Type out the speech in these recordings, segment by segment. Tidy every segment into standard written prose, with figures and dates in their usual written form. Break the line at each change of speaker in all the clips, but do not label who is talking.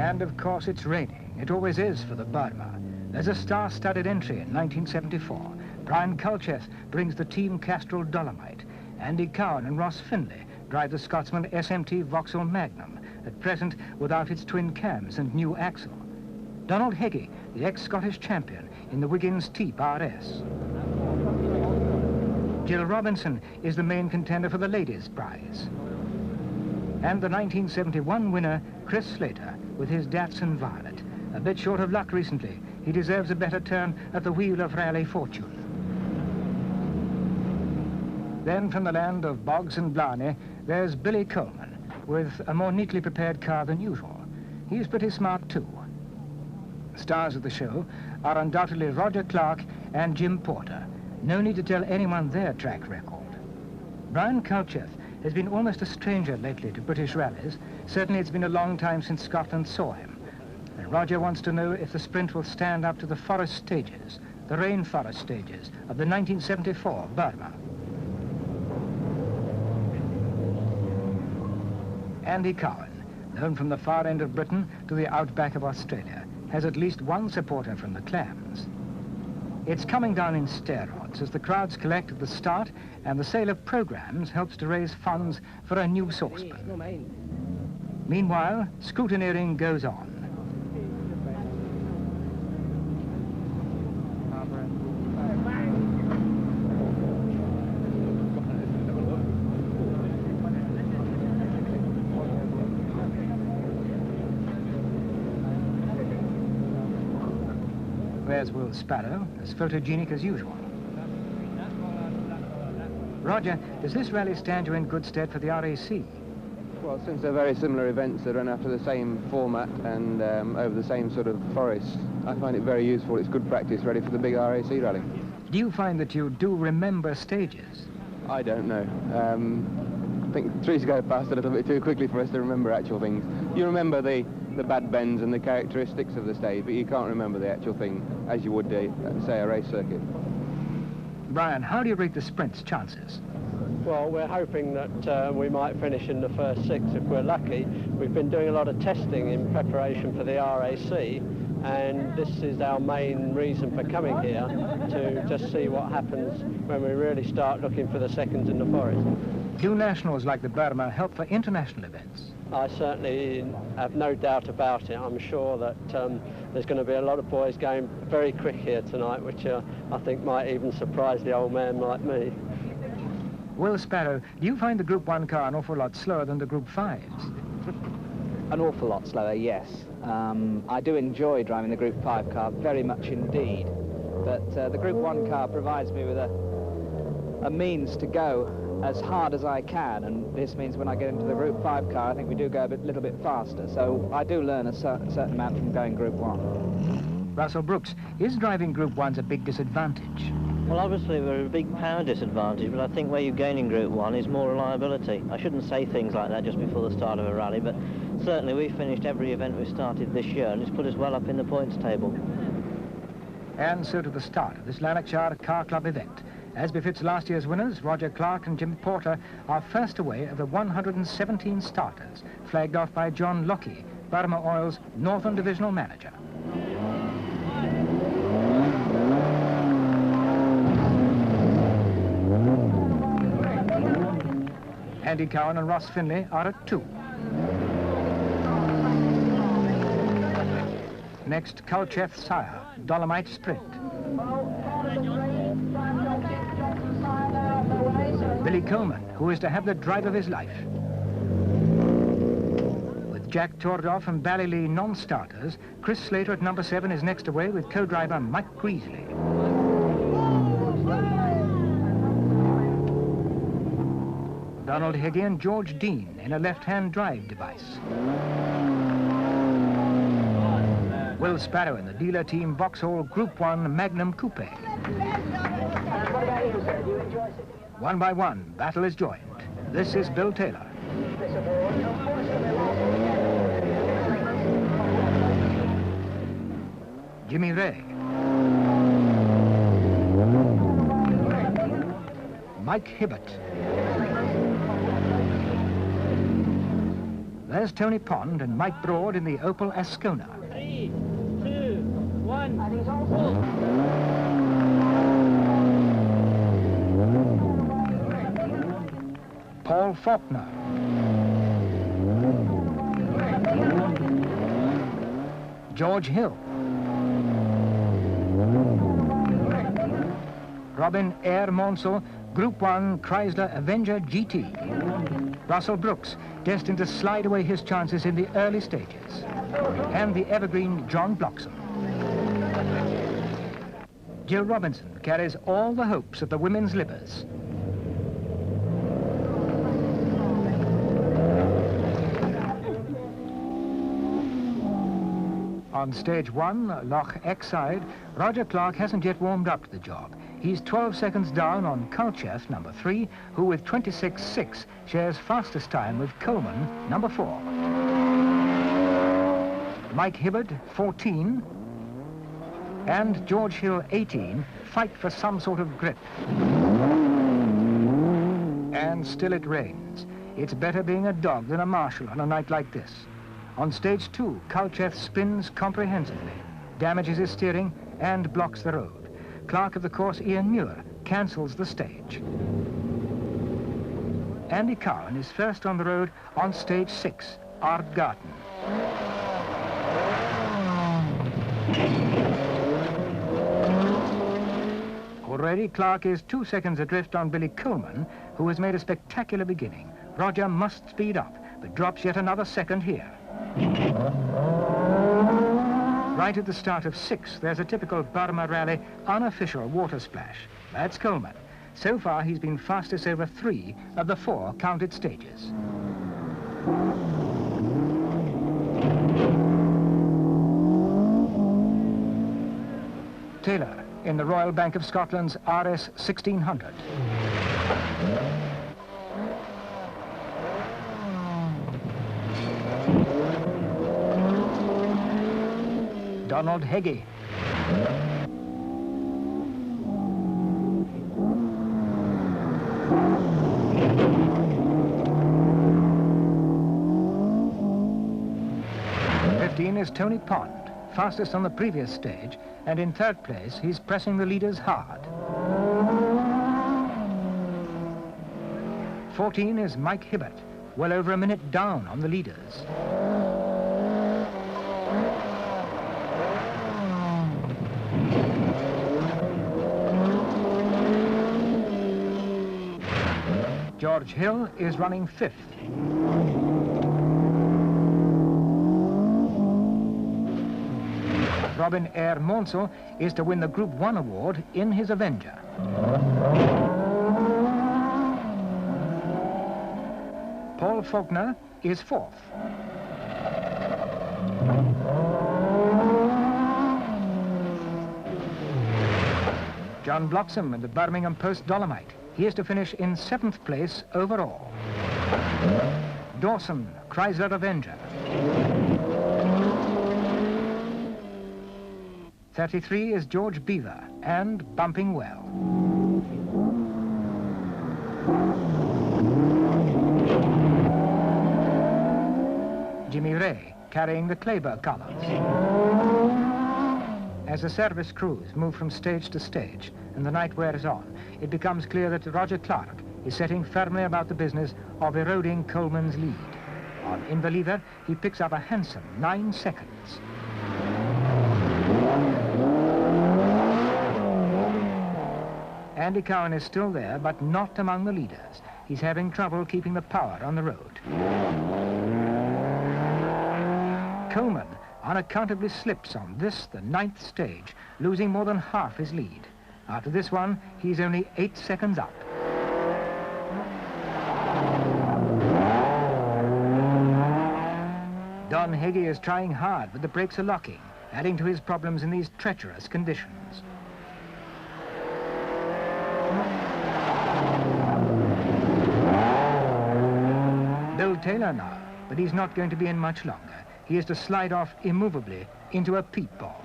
And of course it's raining. It always is for the Burman. There's a star-studded entry in 1974. Brian Culcheth brings the Team Castrol Dolomite. Andy Cowan and Ross Finlay drive the Scotsman SMT Vauxhall Magnum, at present without its twin cams and new axle. Donald Heggie, the ex-Scottish champion in the Wiggins Teep RS. Jill Robinson is the main contender for the ladies' prize. And the 1971 winner, Chris Slater, with his Datsun Violet. A bit short of luck recently. He deserves a better turn at the wheel of Rally Fortune. Then from the land of bogs and blarney, there's Billy Coleman, with a more neatly prepared car than usual. He's pretty smart too. Stars of the show are undoubtedly Roger Clark and Jim Porter. No need to tell anyone their track record. Brian Culcheth has been almost a stranger lately to British rallies. Certainly it's been a long time since Scotland saw him. And Roger wants to know if the sprint will stand up to the forest stages, the rainforest stages of the 1974 Burma. Andy Cowan, known from the far end of Britain to the outback of Australia, has at least one supporter from the clans. It's coming down in stair rods as the crowds collect at the start, and the sale of programs helps to raise funds for a new saucepan. Meanwhile, scrutineering goes on. There's Will Sparrow, as photogenic as usual. Roger, does this rally stand you in good stead for the RAC?
Well, since they're very similar events that run after the same format and over the same sort of forest, I find it very useful. It's good practice, ready for the big RAC rally.
Do you find that you do remember stages?
I don't know. I think trees go past a little bit too quickly for us to remember actual things. You remember the bad bends and the characteristics of the stage, but you can't remember the actual thing as you would, say, a race circuit.
Brian, how do you rate the sprint's chances?
Well, we're hoping that we might finish in the first 6 if we're lucky. We've been doing a lot of testing in preparation for the RAC, and this is our main reason for coming here, to just see what happens when we really start looking for the seconds in the forest.
Do nationals like the Burma help for international events?
I certainly have no doubt about it. I'm sure that there's going to be a lot of boys going very quick here tonight, which I think might even surprise the old man like me.
Will Sparrow, do you find the Group 1 car an awful lot slower than the Group 5s?
An awful lot slower, yes. I do enjoy driving the Group 5 car very much indeed, but the Group 1 car provides me with a means to go as hard as I can, and this means when I get into the Group 5 car, I think we do go a little bit faster, so I do learn a certain amount from going Group 1.
Russell Brooks, is driving Group 1s a big disadvantage?
Well, obviously we're a big power disadvantage, but I think where you gain in Group 1 is more reliability. I shouldn't say things like that just before the start of a rally, but certainly we've finished every event we've started this year, and it's put us well up in the points table.
And so to the start of this Lanarkshire Car Club event. As befits last year's winners, Roger Clark and Jim Porter are first away of the 117 starters, flagged off by John Lockie, Burma Oil's Northern Divisional Manager. Andy Cowan and Ross Finlay are at 2. Next, Culcheth Sire, Dolomite Sprint. Billy Coleman, who is to have the drive of his life. With Jack Tordoff and Ballylee non-starters, Chris Slater at number 7 is next away with co-driver Mike Greasley. Donald Heggie and George Dean in a left-hand drive device. Will Sparrow in the dealer team Vauxhall Group 1 Magnum Coupe. One by one, battle is joined. This is Bill Taylor. Jimmy Ray. Mike Hibbert. There's Tony Pond and Mike Broad in the Opel Ascona.
3, 2, 1. I think it's all
Paul Faulkner. George Hill. Robin Air Monsell, Group 1 Chrysler Avenger GT. Russell Brooks, destined to slide away his chances in the early stages. And the evergreen John Bloxham. Jill Robinson carries all the hopes of the women's libbers. On stage 1, Loch Exide, Roger Clark hasn't yet warmed up to the job. He's 12 seconds down on Culcheth, number 3, who with 26.6 shares fastest time with Coleman, number 4. Mike Hibbard, 14, and George Hill, 18, fight for some sort of grip. And still it rains. It's better being a dog than a marshal on a night like this. On stage 2, Culcheth spins comprehensively, damages his steering, and blocks the road. Clerk of the course, Ian Muir, cancels the stage. Andy Cowan is first on the road on stage 6, Art Garten. Already, Clark is 2 seconds adrift on Billy Coleman, who has made a spectacular beginning. Roger must speed up, but drops yet another second here. Right at the start of 6, there's a typical Burman rally unofficial water splash. That's Coleman. So far, he's been fastest over 3 of the 4 counted stages. Taylor in the Royal Bank of Scotland's RS 1600. Donald Heggie. Is Tony Pond, fastest on the previous stage, and in 3rd place, he's pressing the leaders hard. 14 is Mike Hibbert, well over a minute down on the leaders. George Hill is running 5th. Robin Air Monsell is to win the Group 1 award in his Avenger. Paul Faulkner is 4th. John Bloxham in the Birmingham Post Dolomite. He is to finish in 7th place overall. Dawson, Chrysler Avenger. 33 is George Beaver, and bumping well. Jimmy Ray, carrying the Clayburgh colours. As the service crews move from stage to stage, and the night wears on, it becomes clear that Roger Clark is setting firmly about the business of eroding Coleman's lead. On Inverleither, he picks up a handsome 9 seconds. Andy Cowan is still there, but not among the leaders. He's having trouble keeping the power on the road. Coleman unaccountably slips on this, the 9th stage, losing more than half his lead. After this one, he's only 8 seconds up. Don Heggie is trying hard, but the brakes are locking, adding to his problems in these treacherous conditions. Bill Taylor now, but he's not going to be in much longer. He is to slide off immovably into a peat bog.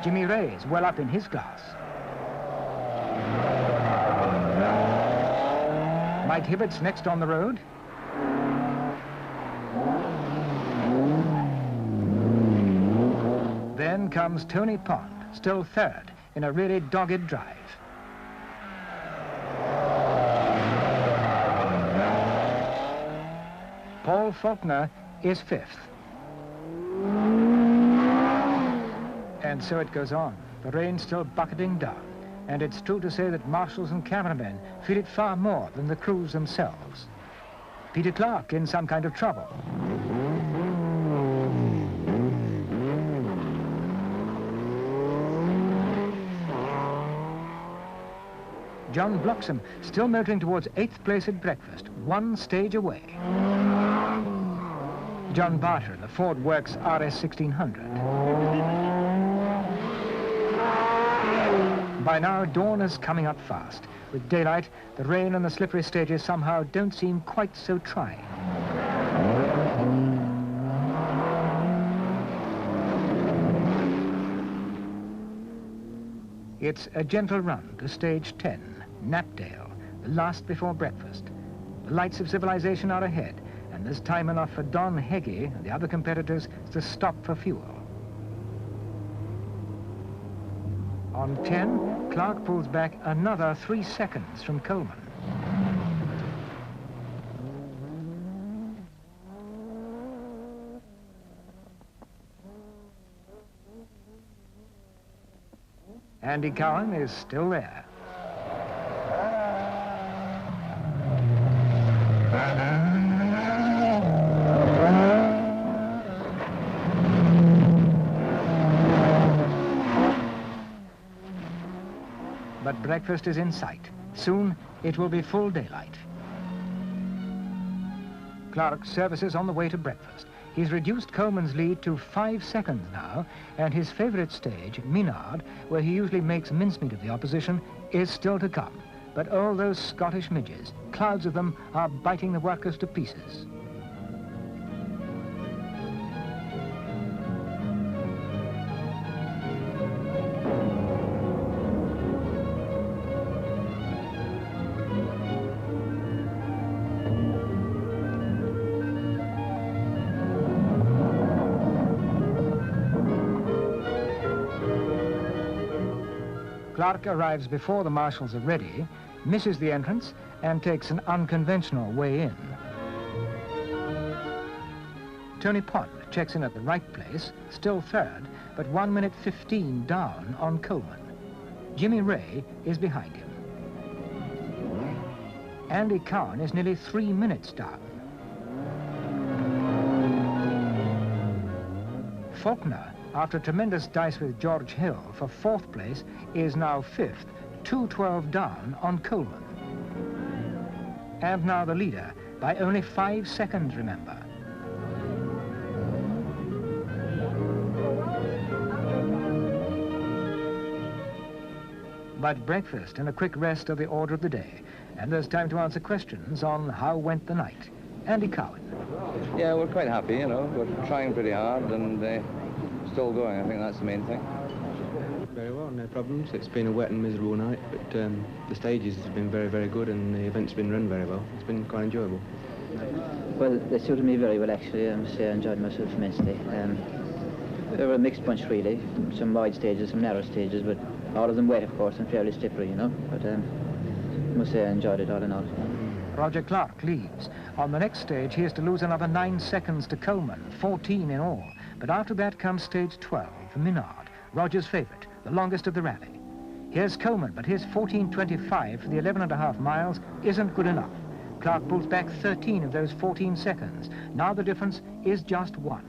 Jimmy Ray is well up in his class. Mike Hibbert's next on the road. Then comes Tony Pond, still third, in a really dogged drive. Paul Faulkner is fifth. And so it goes on, the rain still bucketing down. And it's true to say that marshals and cameramen feel it far more than the crews themselves. Peter Clark in some kind of trouble. John Bloxham still motoring towards 8th place at breakfast, one stage away. John Barter in the Ford Works RS 1600. By now, dawn is coming up fast. With daylight, the rain and the slippery stages somehow don't seem quite so trying. It's a gentle run to stage 10, Knapdale, the last before breakfast. The lights of civilization are ahead, and there's time enough for Don Heggie and the other competitors to stop for fuel. On 10, Clark pulls back another 3 seconds from Coleman. Andy Cowan is still there. But breakfast is in sight. Soon it will be full daylight. Clark services on the way to breakfast. He's reduced Coleman's lead to 5 seconds now, and his favourite stage, Minard, where he usually makes mincemeat of the opposition, is still to come. But all those Scottish midges, clouds of them, are biting the workers to pieces. Clark arrives before the marshals are ready, misses the entrance, and takes an unconventional way in. Tony Pond checks in at the right place, still third, but 1 minute 15 down on Coleman. Jimmy Ray is behind him. Andy Cowan is nearly 3 minutes down. Faulkner, after a tremendous dice with George Hill for 4th place, is now 5th, 2:12 down on Coleman. And now the leader, by only 5 seconds, remember. But breakfast and a quick rest are the order of the day, and there's time to answer questions on how went the night. Andy Cowan.
Yeah, we're quite happy, you know. We're trying pretty hard and still going. I think that's the main thing.
Very well, no problems. It's been a wet and miserable night, but the stages have been very, very good, and the event's been run very well. It's been quite enjoyable.
Well, they suited me very well, actually. I must say I enjoyed myself immensely. They were a mixed bunch, really. Some wide stages, some narrow stages, but all of them wet, of course, and fairly slippery, you know. But I must say I enjoyed it all in all.
Roger Clark leads. On the next stage, he has to lose another 9 seconds to Coleman, 14 in all. But after that comes stage 12, Minard, Roger's favourite, the longest of the rally. Here's Coleman, but his 14:25 for the 11.5 miles isn't good enough. Clark pulls back 13 of those 14 seconds. Now the difference is just 1.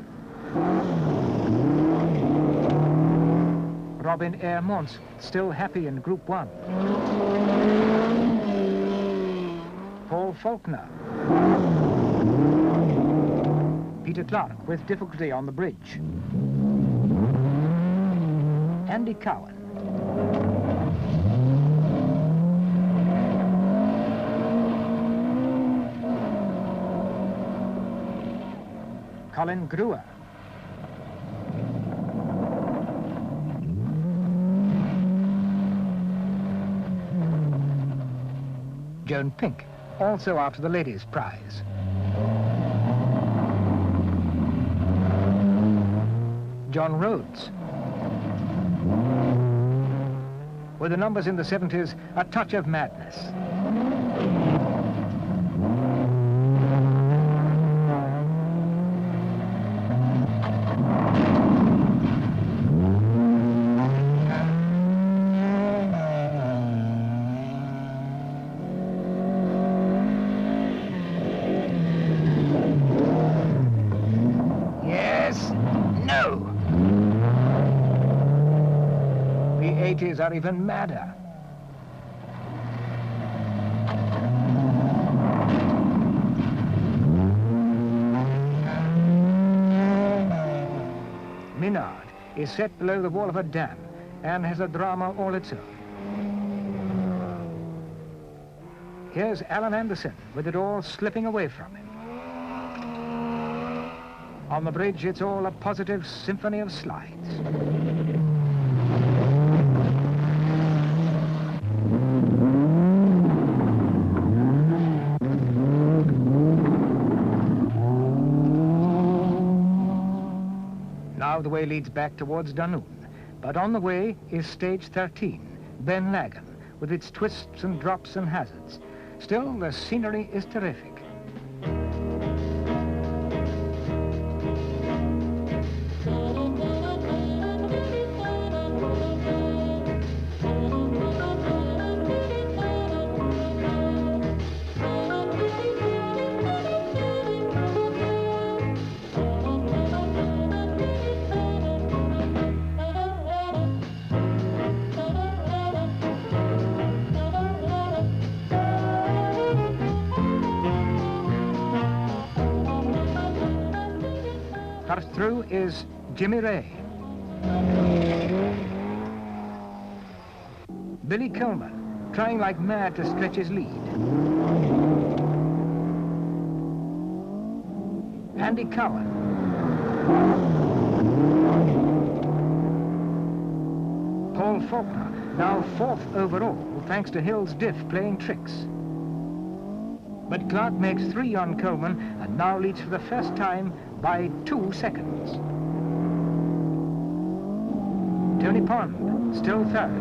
Robin Airmonts, still happy in Group 1. Paul Faulkner. Peter Clark with difficulty on the bridge. Andy Cowan. Colin Gruer. Joan Pink, also after the ladies' prize. John Rhodes. With the numbers in the 70s, a touch of madness. Are even madder. Minard is set below the wall of a dam and has a drama all its own. Here's Alan Anderson with it all slipping away from him. On the bridge, it's all a positive symphony of slides. Now the way leads back towards Dunoon, but on the way is stage 13, Ben Lagan, with its twists and drops and hazards. Still, the scenery is terrific. First through is Jimmy Ray. Billy Coleman, trying like mad to stretch his lead. Andy Cowan. Paul Faulkner, now 4th overall, thanks to Hill's diff playing tricks. But Clark makes 3 on Coleman and now leads for the first time by 2 seconds. Tony Pond, still 3rd.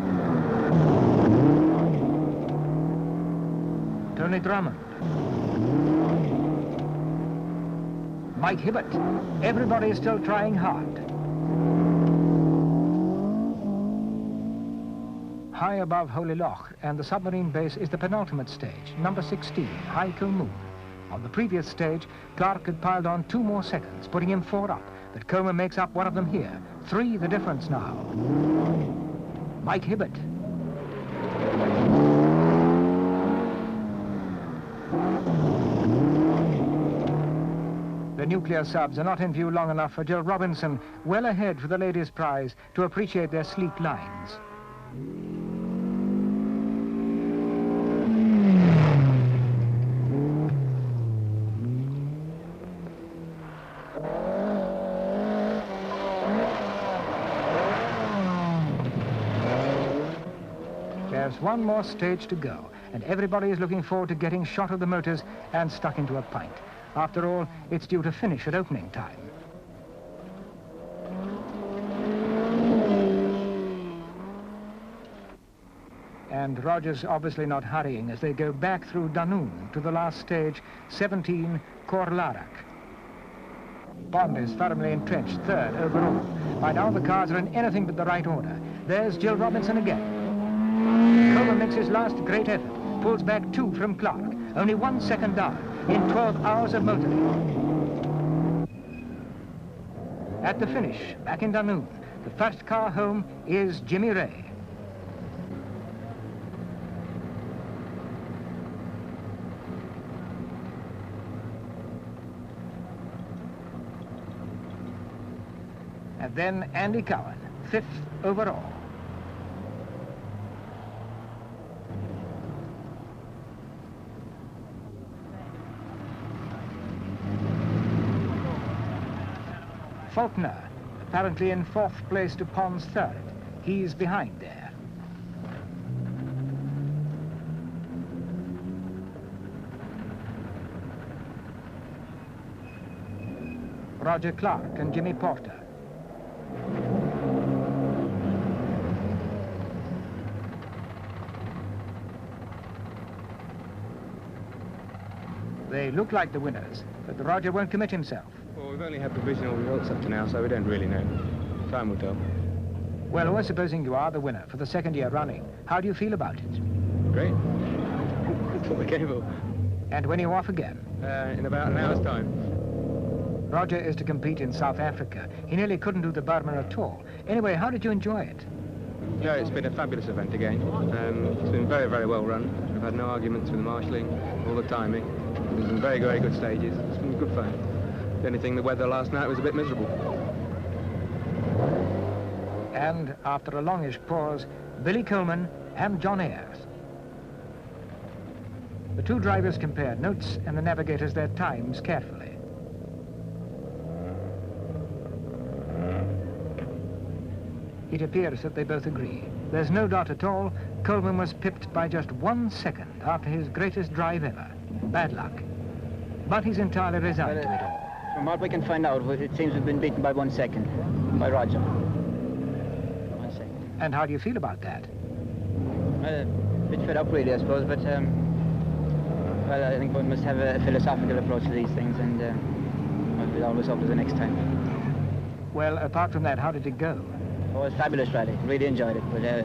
Tony Drummond. Mike Hibbert. Everybody is still trying hard. High above Holy Loch and the submarine base is the penultimate stage, number 16, High Kilmoon. On the previous stage, Clark had piled on 2 more seconds, putting him 4 up, but Coleman makes up 1 of them here. 3 the difference now. Mike Hibbert. The nuclear subs are not in view long enough for Jill Robinson, well ahead for the ladies' prize, to appreciate their sleek lines. There's 1 more stage to go, and everybody is looking forward to getting shot of the motors and stuck into a pint. After all, it's due to finish at opening time. And Roger's obviously not hurrying as they go back through Dunoon to the last stage, 17, Corlarak. Bond is firmly entrenched, 3rd overall. By now the cars are in anything but the right order. There's Jill Robinson again. Coleman makes his last great effort, pulls back 2 from Clark, only 1 second down in 12 hours of motoring. At the finish, back in Dunoon, the first car home is Jimmy Ray. And then Andy Cowan, 5th overall. Faulkner, apparently in 4th place to Pond's 3rd. He's behind there. Roger Clark and Jimmy Porter. They look like the winners, but Roger won't commit himself.
Well, we've only had provisional results up to now, so we don't really know. Time will tell.
Well, always supposing you are the winner for the second year running, how do you feel about it?
Great. That's what we came for.
And when are you off again?
In about an hour's time.
Roger is to compete in South Africa. He nearly couldn't do the Burman at all. Anyway, how did you enjoy it?
Yeah, it's been a fabulous event again. It's been very, very well run. We've had no arguments with the marshalling, all the timing. There's been very, very good stages. It's been good fun. The only thing, the weather last night was a bit miserable.
And after a longish pause, Billy Coleman and John Ayres. The two drivers compared notes and the navigators their times carefully. It appears that they both agree. There's no doubt at all, Coleman was pipped by just 1 second after his greatest drive ever. Bad luck. But he's entirely resigned to it all.
From what we can find out, it seems we've been beaten by 1 second, by Roger. 1 second.
And how do you feel about that?
Well, a bit fed up really, I suppose, but well, I think one must have a philosophical approach to these things, and we'll always hope for the next time.
Well, apart from that, how did it go?
Oh, it was a fabulous rally. Really enjoyed it. But,